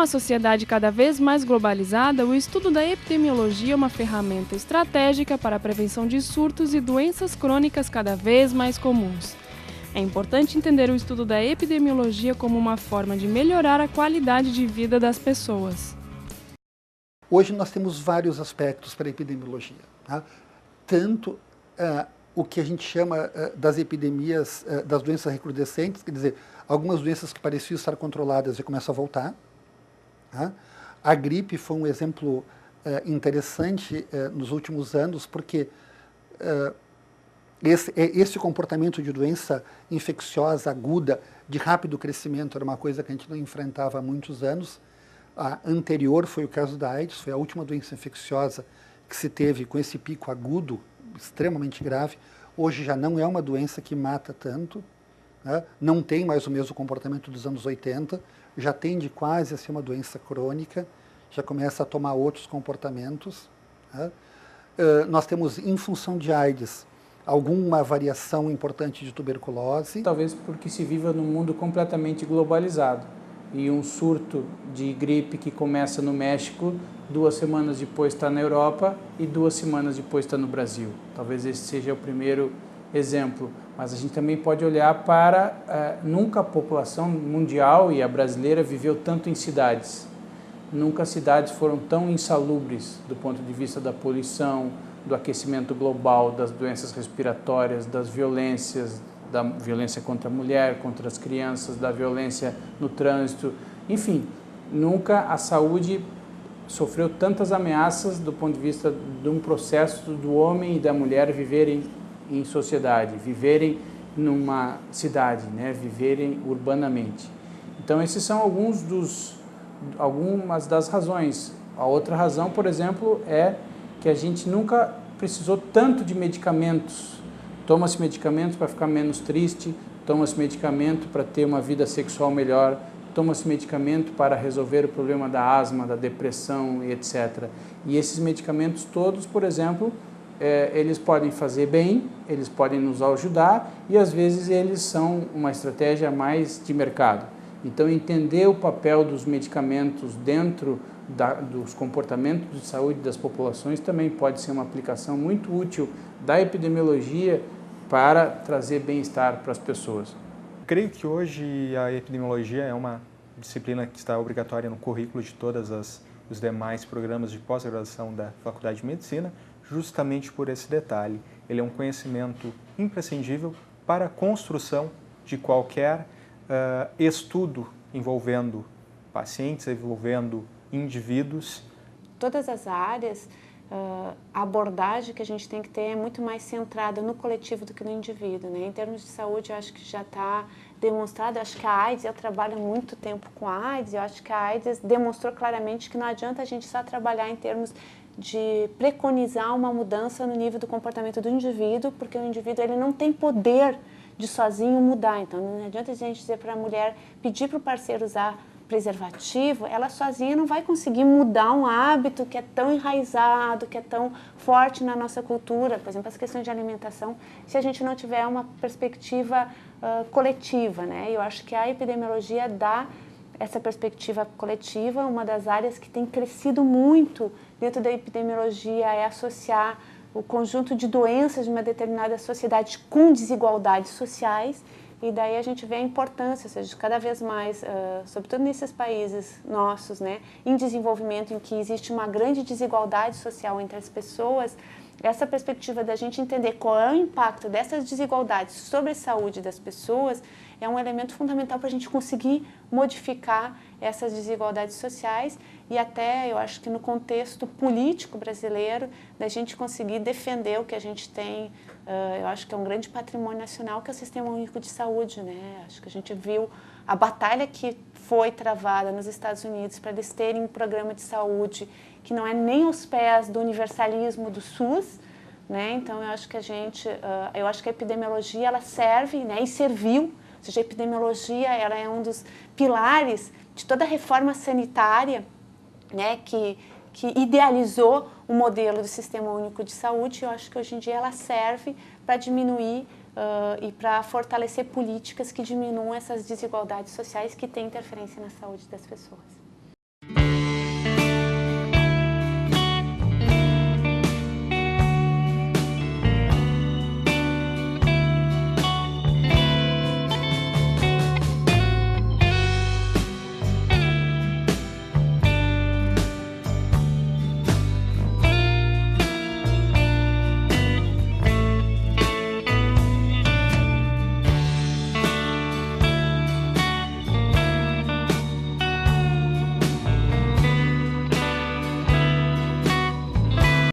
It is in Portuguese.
uma sociedade cada vez mais globalizada, o estudo da epidemiologia é uma ferramenta estratégica para a prevenção de surtos e doenças crônicas cada vez mais comuns. É importante entender o estudo da epidemiologia como uma forma de melhorar a qualidade de vida das pessoas. Hoje nós temos vários aspectos para a epidemiologia, tá? Tanto o que a gente chama das epidemias, das doenças recrudescentes, quer dizer, algumas doenças que pareciam estar controladas já começam a voltar. Tá? A gripe foi um exemplo interessante nos últimos anos, porque esse comportamento de doença infecciosa aguda, de rápido crescimento, era uma coisa que a gente não enfrentava há muitos anos. A anterior foi o caso da AIDS, foi a última doença infecciosa que se teve com esse pico agudo, extremamente grave. Hoje já não é uma doença que mata tanto, né? Não tem mais o mesmo comportamento dos anos 80, já tende quase a ser uma doença crônica, já começa a tomar outros comportamentos. Né? Nós temos, em função de AIDS, alguma variação importante de tuberculose. Talvez porque se viva num mundo completamente globalizado. E um surto de gripe que começa no México, 2 semanas depois está na Europa e 2 semanas depois está no Brasil. Talvez esse seja o primeiro exemplo. Mas a gente também pode olhar para... nunca a população mundial e a brasileira viveu tanto em cidades. Nunca as cidades foram tão insalubres do ponto de vista da poluição, do aquecimento global, das doenças respiratórias, das violências, da violência contra a mulher, contra as crianças, da violência no trânsito. Enfim, nunca a saúde sofreu tantas ameaças do ponto de vista de um processo do homem e da mulher viverem em sociedade, viverem numa cidade, né? Viverem urbanamente. Então, esses são algumas das razões. A outra razão, por exemplo, é que a gente nunca precisou tanto de medicamentos. Toma-se medicamentos para ficar menos triste, toma-se medicamento para ter uma vida sexual melhor, toma-se medicamento para resolver o problema da asma, da depressão e etc. E esses medicamentos todos, por exemplo, eles podem fazer bem, eles podem nos ajudar e às vezes eles são uma estratégia mais de mercado. Então, entender o papel dos medicamentos dentro dos comportamentos de saúde das populações também pode ser uma aplicação muito útil da epidemiologia para trazer bem-estar para as pessoas. Creio que hoje a epidemiologia é uma disciplina que está obrigatória no currículo de todos os demais programas de pós-graduação da Faculdade de Medicina, justamente por esse detalhe. Ele é um conhecimento imprescindível para a construção de qualquer estudo envolvendo pacientes, envolvendo indivíduos. Todas as áreas, a abordagem que a gente tem que ter é muito mais centrada no coletivo do que no indivíduo, né? Em termos de saúde, eu acho que já está demonstrado, eu acho que a AIDS, eu trabalho muito tempo com a AIDS, eu acho que a AIDS demonstrou claramente que não adianta a gente só trabalhar em termos de preconizar uma mudança no nível do comportamento do indivíduo, porque o indivíduo ele não tem poder de sozinho mudar. Então, não adianta a gente dizer para a mulher, pedir para o parceiro usar preservativo, ela sozinha não vai conseguir mudar um hábito que é tão enraizado, que é tão forte na nossa cultura, por exemplo, as questões de alimentação, se a gente não tiver uma perspectiva coletiva, né? Eu acho que a epidemiologia dá essa perspectiva coletiva. Uma das áreas que tem crescido muito dentro da epidemiologia é associar o conjunto de doenças de uma determinada sociedade com desigualdades sociais, e daí a gente vê a importância, ou seja, cada vez mais, sobretudo nesses países nossos, né, em desenvolvimento, em que existe uma grande desigualdade social entre as pessoas, essa perspectiva da gente entender qual é o impacto dessas desigualdades sobre a saúde das pessoas é um elemento fundamental para a gente conseguir modificar essas desigualdades sociais e até, eu acho que no contexto político brasileiro, da gente conseguir defender o que a gente tem, eu acho que é um grande patrimônio nacional, que é o Sistema Único de Saúde, né? Acho que a gente viu a batalha que foi travada nos Estados Unidos para eles terem um programa de saúde que não é nem aos pés do universalismo do SUS, né? Então eu acho que eu acho que a epidemiologia ela serve, né, e serviu, ou seja, a epidemiologia ela é um dos pilares de toda a reforma sanitária, né, que idealizou o modelo do Sistema Único de Saúde. Eu acho que hoje em dia ela serve para diminuir e para fortalecer políticas que diminuam essas desigualdades sociais que têm interferência na saúde das pessoas.